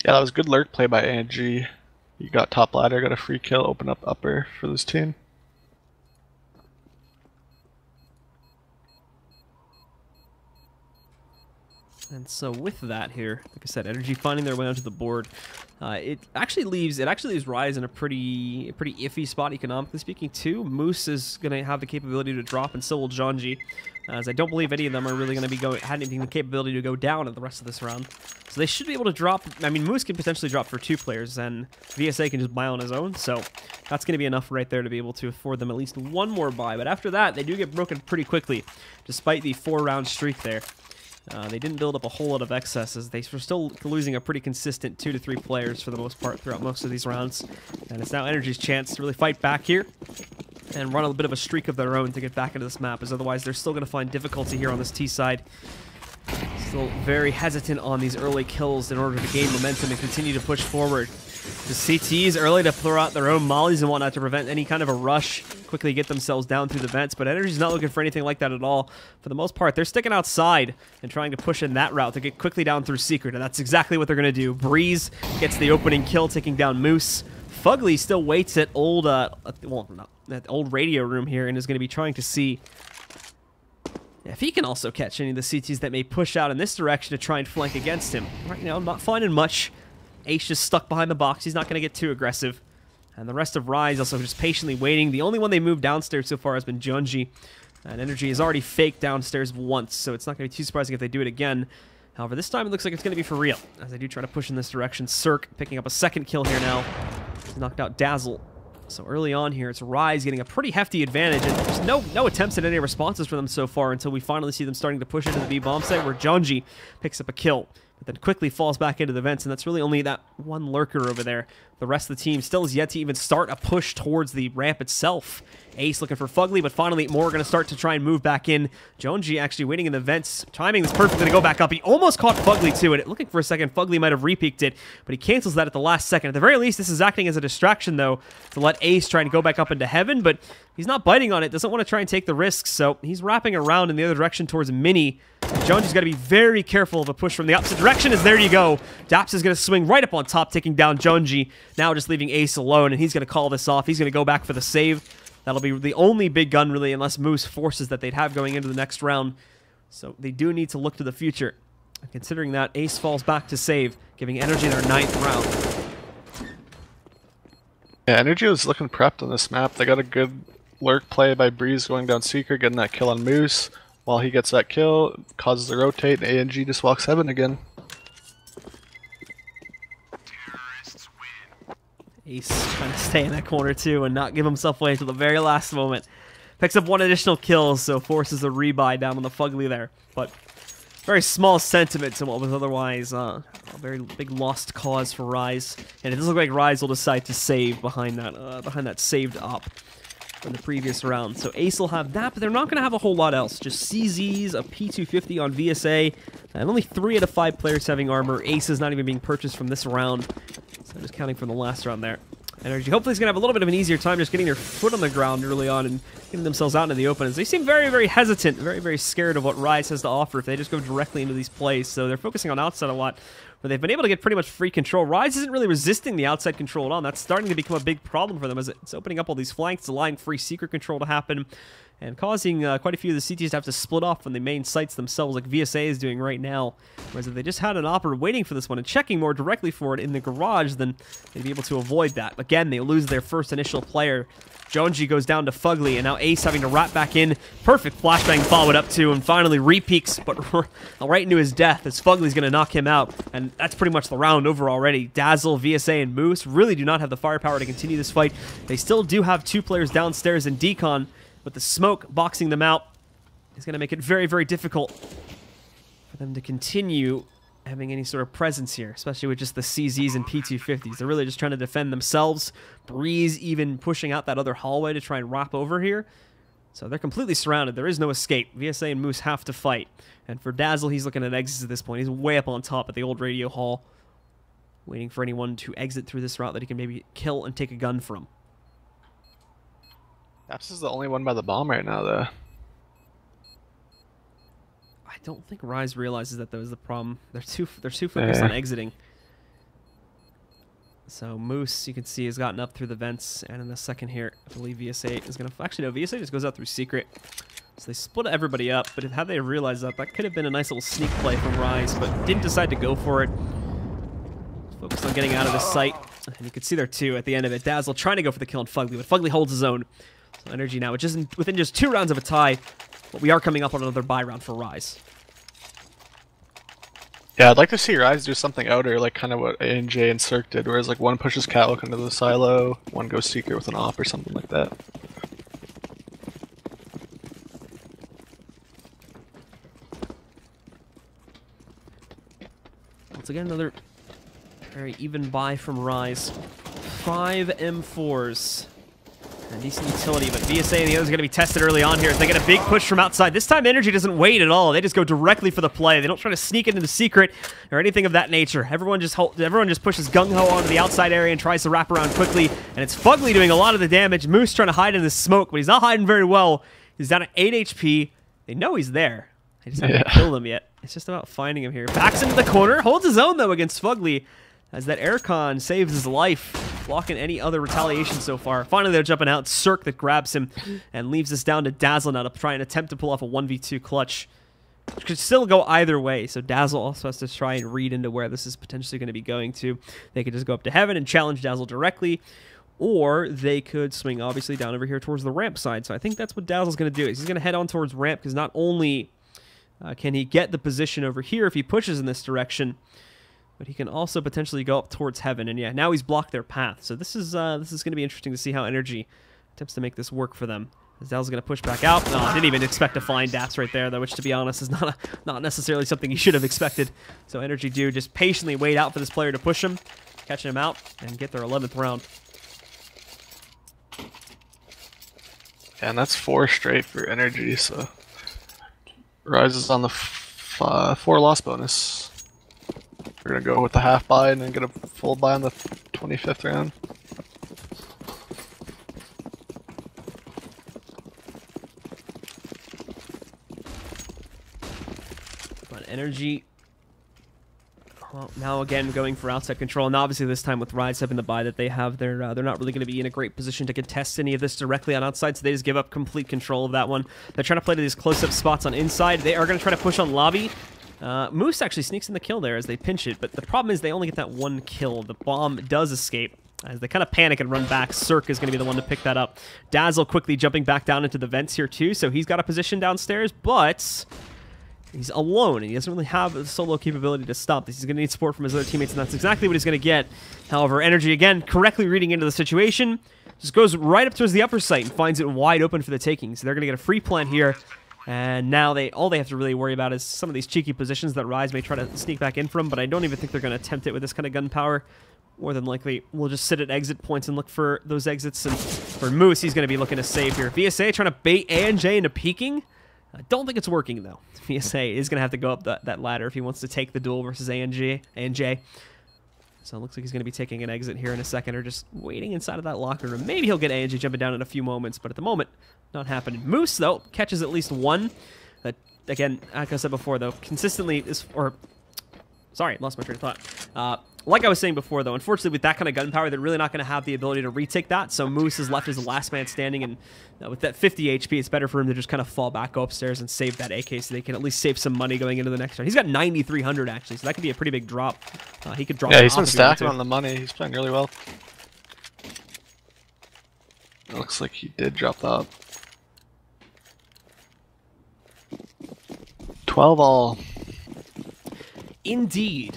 Yeah, that was good lurk play by NRG. You got top ladder, got a free kill, open up upper for this team. And so with that here, like I said, NRG finding their way onto the board. It actually leaves Rise in a pretty iffy spot economically speaking too. Moose is going to have the capability to drop, and so will Jonji, as I don't believe any of them are really going to be having the capability to go down in the rest of this round. So they should be able to drop. I mean, Moose can potentially drop for 2 players, and VSA can just buy on his own. So that's going to be enough right there to be able to afford them at least 1 more buy. But after that, they do get broken pretty quickly, despite the 4-round streak there. They didn't build up a whole lot of excesses. They were still losing a pretty consistent 2 to 3 players for the most part throughout most of these rounds. And it's now NRG's chance to really fight back here and run a bit of a streak of their own to get back into this map, as otherwise they're still going to find difficulty here on this T side. Still very hesitant on these early kills in order to gain momentum and continue to push forward. The CTs early to throw out their own mollies and whatnot to prevent any kind of a rush, quickly get themselves down through the vents, but NRG's not looking for anything like that at all. For the most part, they're sticking outside and trying to push in that route to get quickly down through Secret, and that's exactly what they're going to do. Breeze gets the opening kill, taking down Moose. Fugly still waits at old, that old radio room here, and is going to be trying to see if he can also catch any of the CTs that may push out in this direction to try and flank against him. Right now, I'm not finding much. Ace just stuck behind the box. He's not going to get too aggressive. And the rest of Rise also just patiently waiting. The only one they moved downstairs so far has been Junji. And NRG has already faked downstairs once, so it's not going to be too surprising if they do it again. However, this time it looks like it's going to be for real, as they do try to push in this direction. Cirque picking up a 2nd kill here now. He's knocked out Dazzle. So early on here, it's Rise getting a pretty hefty advantage, and there's no attempts at any responses for them so far until we finally see them starting to push into the B-bomb site, where Jonji picks up a kill, but then quickly falls back into the vents, and that's really only that one lurker over there. The rest of the team still has yet to even start a push towards the ramp itself. Ace looking for Fugly, but finally more are going to start to try and move back in. Jonji actually waiting in the vents, timing this perfectly to go back up. He almost caught Fugly too, and looking for a second, Fugly might have repeaked it, but he cancels that at the last second. At the very least, this is acting as a distraction, though, to let Ace try and go back up into heaven, but he's not biting on it, doesn't want to try and take the risks, so he's wrapping around in the other direction towards Mini. Jonji's got to be very careful of a push from the opposite direction, as there you go. Daps is going to swing right up on top, taking down Jonji, now just leaving Ace alone, and he's going to call this off. He's going to go back for the save. That'll be the only big gun, really, unless Moose forces that they'd have going into the next round. So they do need to look to the future. And considering that, Ace falls back to save, giving NRG their 9th round. Yeah, NRG was looking prepped on this map. They got a good lurk play by Breeze going down Secret, getting that kill on Moose. While he gets that kill, causes the rotate, and ANG just walks heaven again. Ace trying to stay in that corner too and not give himself away until the very last moment. Picks up 1 additional kill, so forces a rebuy down on the Fugly there. But very small sentiment to what was otherwise A very big lost cause for Rise, and it does look like Rise will decide to save behind that saved op from the previous round. So Ace will have that, but they're not going to have a whole lot else. Just CZs, a P250 on VSA, and only 3 out of 5 players having armor. Ace is not even being purchased from this round, so I'm just counting from the last round there. NRG hopefully is going to have a little bit of an easier time just getting their foot on the ground early on and getting themselves out into the open, as they seem very, very hesitant, very, very scared of what Rise has to offer if they just go directly into these plays. So they're focusing on outside a lot, where they've been able to get pretty much free control. Rise isn't really resisting the outside control at all, and that's starting to become a big problem for them as it's opening up all these flanks, allowing free secret control to happen, and causing quite a few of the CTs to have to split off from the main sites themselves, like VSA is doing right now. Whereas if they just had an operator waiting for this one and checking more directly for it in the garage, then they'd be able to avoid that. Again, they lose their first initial player. Jonji goes down to Fugly, and now Ace having to wrap back in. Perfect flashbang followed up to, and finally repeaks, but right into his death as Fugly's going to knock him out. And that's pretty much the round over already. Dazzle, VSA, and Moose really do not have the firepower to continue this fight. They still do have 2 players downstairs in Decon, but the smoke boxing them out is going to make it very, very difficult for them to continue having any sort of presence here, especially with just the CZs and P250s. They're really just trying to defend themselves. Breeze even pushing out that other hallway to try and wrap over here. So they're completely surrounded. There is no escape. VSA and Moose have to fight. And for Dazzle, he's looking at exits at this point. He's way up on top at the old radio hall, waiting for anyone to exit through this route that he can maybe kill and take a gun from. Naps is the only one by the bomb right now, though. I don't think Rise realizes that was the problem. They're too focused on exiting. So Moose, you can see, has gotten up through the vents, and in a second here, I believe VSA is going to... Actually, no, VSA just goes out through secret. So they split everybody up, but had they realized that, that could have been a nice little sneak play from Rise, but didn't decide to go for it. Focused on getting out of the site. And you can see there, too, at the end of it, Dazzle trying to go for the kill on Fugly, but Fugly holds his own. So NRG now, which isn't within just 2 rounds of a tie, but we are coming up on another bye round for Rise. Yeah, I'd like to see Rise do something outer, like kind of what ANJ and Cirque did, whereas like one pushes Catlock into the silo, one goes secret with an op or something like that. Once again, another very even buy from Rise. 5 M4s. And decent utility, but VSA and the others are going to be tested early on here as they get a big push from outside. This time, NRG doesn't wait at all. They just go directly for the play. They don't try to sneak into the secret or anything of that nature. Everyone just pushes gung-ho onto the outside area and tries to wrap around quickly. And it's Fugly doing a lot of the damage. Moose trying to hide in the smoke, but he's not hiding very well. He's down at 8 HP. They know he's there. They just haven't killed him yet. It's just about finding him here. Backs into the corner. Holds his own, though, against Fugly, as that aircon saves his life, blocking any other retaliation so far. Finally, they're jumping out. Cirque that grabs him and leaves us down to Dazzle now to try and attempt to pull off a 1v2 clutch. Which could still go either way, so Dazzle also has to try and read into where this is potentially going to be going to. They could just go up to Heaven and challenge Dazzle directly, or they could swing, obviously, down over here towards the ramp side. So I think that's what Dazzle's going to do. He's going to head on towards ramp, because not only can he get the position over here if he pushes in this direction, but he can also potentially go up towards Heaven, and yeah, now he's blocked their path. So this is going to be interesting to see how NRG attempts to make this work for them. Dazzle's going to push back out. No, I didn't even expect to find Daps right there, though, which, to be honest, is not necessarily something you should have expected. So NRG do just patiently wait out for this player to push him, catching him out, and get their 11th round. And that's 4 straight for NRG, so Rise is on the 4 loss bonus. We're going to go with the half buy and then get a full buy on the 25th round. But NRG, well, now again going for outside control, and obviously this time with Rise having the buy that they have, they're not really going to be in a great position to contest any of this directly on outside, so they just give up complete control of that one. They're trying to play to these close-up spots on inside. They are going to try to push on lobby. Moose actually sneaks in the kill there as they pinch it, but the problem is they only get that 1 kill. The bomb does escape. As they kind of panic and run back, Cirque is going to be the one to pick that up. Dazzle quickly jumping back down into the vents here too, so he's got a position downstairs, but he's alone, and he doesn't really have the solo capability to stop this. He's going to need support from his other teammates, and that's exactly what he's going to get. However, NRG, again, correctly reading into the situation, just goes right up towards the upper site and finds it wide open for the taking. So they're going to get a free plant here. And now all they have to really worry about is some of these cheeky positions that Rise may try to sneak back in from, but I don't even think they're going to attempt it with this kind of gunpowder. More than likely, we'll just sit at exit points and look for those exits. And for Moose, he's going to be looking to save here. VSA trying to bait ANJ into peeking. I don't think it's working, though. VSA is going to have to go up that ladder if he wants to take the duel versus ANJ. So it looks like he's going to be taking an exit here in a second, or just waiting inside of that locker room. Maybe he'll get ANJ jumping down in a few moments, but at the moment, not happening. Moose, though, catches at least one. Again, like I said before, though, consistently is... Sorry, lost my train of thought. Like I was saying before, though, unfortunately, with that kind of gunpowder, they're really not going to have the ability to retake that. So Moose is left as the last man standing, and with that 50 HP, it's better for him to just kind of fall back upstairs and save that AK so they can at least save some money going into the next round. He's got 9,300, actually, so that could be a pretty big drop. He could drop. Yeah, he's been stacking on the money. He's playing really well. It looks like he did drop that. 12 all. Indeed.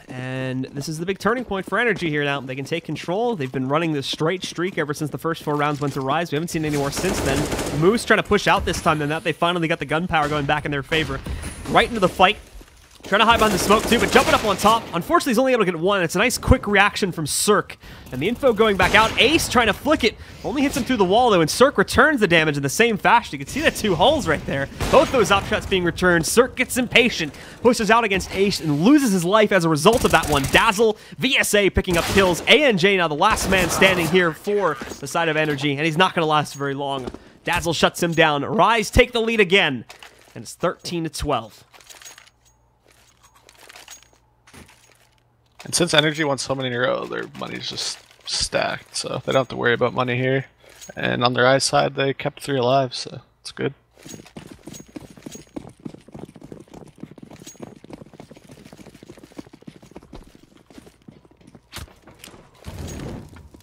And this is the big turning point for NRG here now. They can take control. They've been running this straight streak ever since the first 4 rounds went to Rise. We haven't seen any more since then. Moose trying to push out this time, than that they finally got the gunpowder going back in their favor. Right into the fight. Trying to hide behind the smoke too, but jumping up on top. Unfortunately, he's only able to get one. It's a nice quick reaction from Cirque. And the info going back out. Ace trying to flick it. Only hits him through the wall, though, and Cirque returns the damage in the same fashion. You can see the 2 holes right there. Both those op shots being returned. Cirque gets impatient, pushes out against Ace, and loses his life as a result of that one. Dazzle, VSA picking up kills. ANJ now the last man standing here for the side of NRG, and he's not going to last very long. Dazzle shuts him down. Rise take the lead again, and it's 13-12. And since NRG won so many in a row, their money's just stacked, so they don't have to worry about money here. And on their Rise side, they kept 3 alive, so it's good.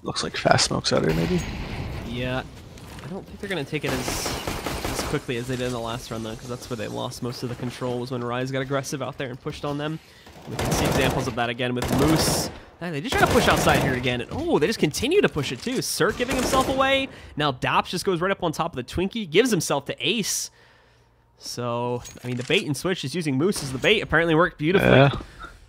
Looks like fast smokes out here, maybe. Yeah, I don't think they're going to take it as quickly as they did in the last round, though, because that's where they lost most of the control, was when Rise got aggressive out there and pushed on them. We can see examples of that again with Moose. They just try to push outside here again. And, oh, they just continue to push it, too. Cirque giving himself away. Now Dops just goes right up on top of the Twinkie, gives himself to Ace. So, I mean, the bait and switch is using Moose as the bait. Apparently worked beautifully. Yeah.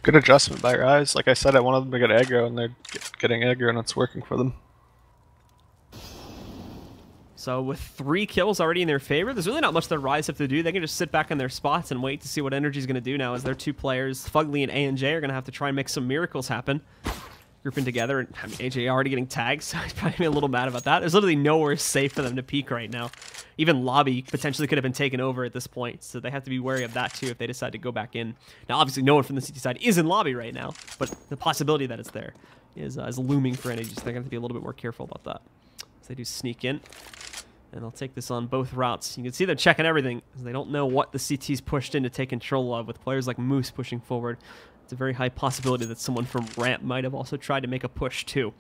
Good adjustment by Rise. Like I said, I wanted them to get aggro, and they're getting aggro, and it's working for them. So with 3 kills already in their favor, there's really not much that Rise have to do. They can just sit back in their spots and wait to see what NRG's going to do now, as their 2 players, Fugly and ANJ, are going to have to try and make some miracles happen. Grouping together, and I mean, AJ already getting tagged, so he's probably a little mad about that. There's literally nowhere safe for them to peek right now. Even Lobby potentially could have been taken over at this point, so they have to be wary of that too if they decide to go back in. Now, obviously, no one from the CT side is in Lobby right now, but the possibility that it's there is looming for NRG, so they're going to have to be a little bit more careful about that. So they do sneak in. And they'll take this on both routes. You can see they're checking everything, because they don't know what the CT's pushed in to take control of, with players like Moose pushing forward. It's a very high possibility that someone from Ramp might have also tried to make a push too.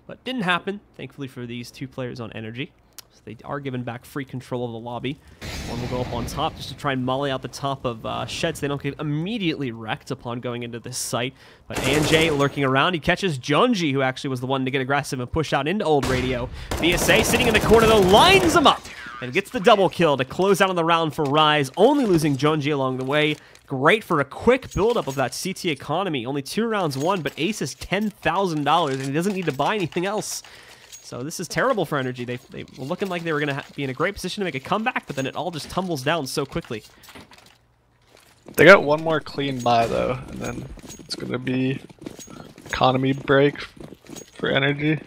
But didn't happen, thankfully, for these 2 players on NRG. So they are given back free control of the lobby. One will go up on top just to try and molly out the top of Shed so they don't get immediately wrecked upon going into this site. But ANJ lurking around. He catches Junji, who actually was the one to get aggressive and push out into Old Radio. VSA sitting in the corner, though, lines him up and gets the double kill to close out on the round for Rise, only losing Junji along the way. Great for a quick buildup of that CT economy. Only 2 rounds won, but Ace is $10,000, and he doesn't need to buy anything else. So this is terrible for NRG. They were looking like they were going to be in a great position to make a comeback, but then it all just tumbles down so quickly. They got 1 more clean buy, though, and then it's going to be economy break for NRG.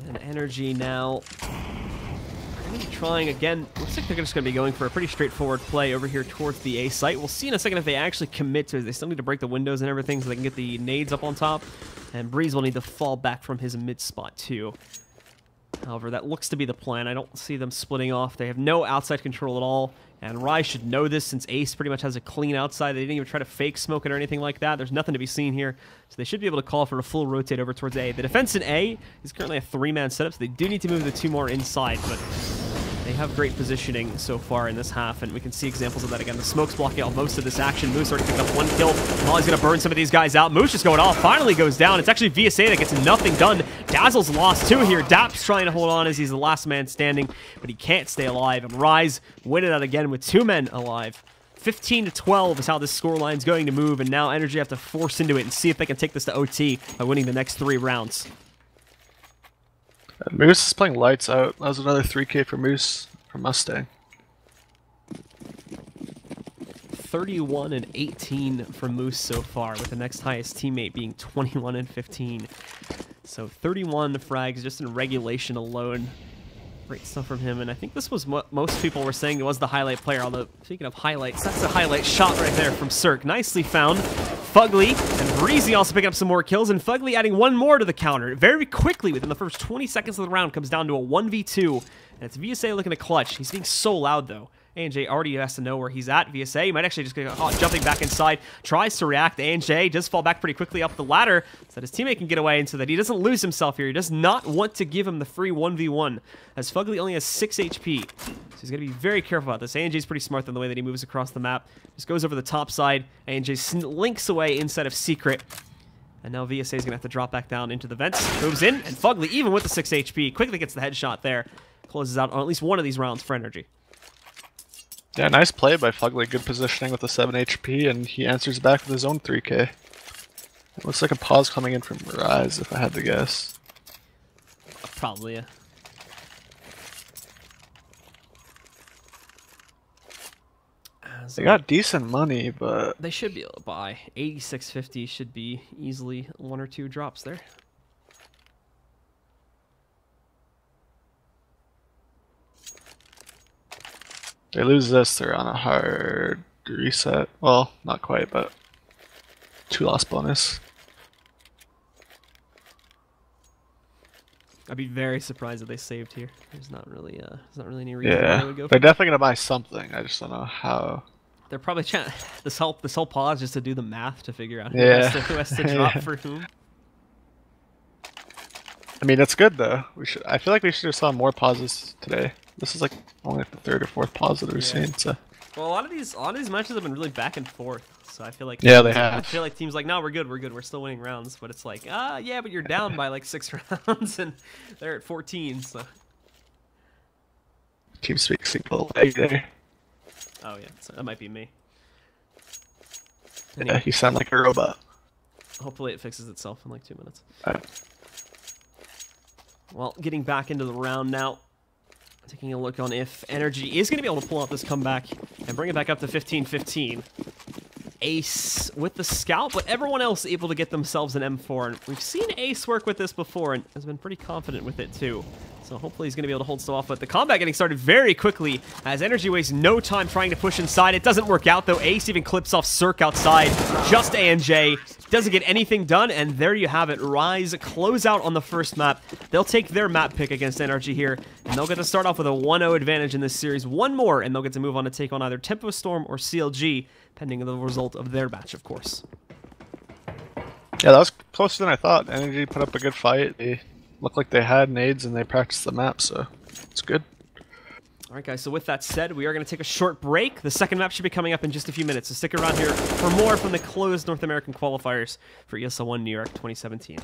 And NRG now going to be trying again. Looks like they're just going to be going for a pretty straightforward play over here towards the A site. We'll see in a second if they actually commit to it. They still need to break the windows and everything so they can get the nades up on top. And Breeze will need to fall back from his mid spot too. However, that looks to be the plan. I don't see them splitting off. They have no outside control at all. And Rai should know this since Ace pretty much has a clean outside. They didn't even try to fake smoke it or anything like that. There's nothing to be seen here. So they should be able to call for a full rotate over towards A. The defense in A is currently a 3-man setup, so they do need to move the 2 more inside. But They have great positioning so far in this half, and we can see examples of that again. The smoke's blocking out most of this action. Moose already picked up 1 kill. Molly's going to burn some of these guys out. Moose just going off. Finally goes down. It's actually VSA that gets nothing done. Dazzle's lost 2 here. Dap's trying to hold on as he's the last man standing, but he can't stay alive. And Rise win it out again with 2 men alive. 15-12 is how this scoreline's going to move, and now NRG have to force into it and see if they can take this to OT by winning the next 3 rounds. Moose is playing lights out. That was another 3K for Moose from Mustang. 31-18 for Moose so far, with the next highest teammate being 21-15. So 31 frags just in regulation alone. Great stuff from him, and I think this was what most people were saying it was the highlight player, although, speaking of highlights, that's a highlight shot right there from Cirque. Nicely found. Fugly and Breezy also picking up some more kills, and Fugly adding 1 more to the counter. Very quickly, within the first 20 seconds of the round, comes down to a 1v2, and it's VSA looking to clutch. He's being so loud, though. ANJ already has to know where he's at. VSA, he might actually just get caught jumping back inside, tries to react. ANJ does fall back pretty quickly up the ladder so that his teammate can get away and so that he doesn't lose himself here. He does not want to give him the free 1v1 as Fugly only has 6 HP. So he's going to be very careful about this. ANJ's pretty smart in the way that he moves across the map. Just goes over the top side. ANJ slinks away inside of Secret. And now VSA is going to have to drop back down into the vents. Moves in, and Fugly, even with the 6 HP, quickly gets the headshot there. Closes out on at least one of these rounds for NRG. Yeah, nice play by Fugly. Good positioning with the 7 HP, and he answers back with his own 3K. It looks like a pause coming in from Rise, if I had to guess. Probably, yeah. They got decent money, but they should be able to buy. 86.50 should be easily 1 or 2 drops there. they lose this, they're on a hard reset. Well, not quite, but 2 loss bonus. I'd be very surprised if they saved here. There's not really any reason why they would go for they're definitely gonna buy something. I just don't know how. They're probably trying this whole pause just to do the math to figure out who has to drop for whom. I mean, that's good though. I feel like we should have saw more pauses today. This is like only the 3rd or 4th pause that we've seen. So. Well, a lot of these matches have been really back and forth. So I feel like they have. I feel like teams like, no, we're good, we're still winning rounds. But it's like, yeah, but you're down by like 6 rounds and they're at 14. So. Team speak single leg there. Oh yeah, so that might be me. Anyway. Yeah, you sound like a robot. Hopefully it fixes itself in like 2 minutes. Alright. Well, getting back into the round now. Taking a look on if NRG is going to be able to pull out this comeback and bring it back up to 15-15. Ace with the scout, but everyone else able to get themselves an M4. And we've seen Ace work with this before and has been pretty confident with it too. So hopefully he's going to be able to hold stuff off. But the combat getting started very quickly as NRG wastes no time trying to push inside. It doesn't work out though. Ace even clips off Cirque outside. Just ANJ. Doesn't get anything done, and there you have it. Rise close out on the first map. They'll take their map pick against NRG here, and they'll get to start off with a 1-0 advantage in this series. 1 more, and they'll get to move on to take on either Tempo Storm or CLG, pending the result of their match, of course. Yeah, that was closer than I thought. NRG put up a good fight. They looked like they had nades, and they practiced the map, so it's good. All right, guys, so with that said, we are going to take a short break. The second map should be coming up in just a few minutes, so stick around here for more from the closed North American qualifiers for ESL One New York 2017.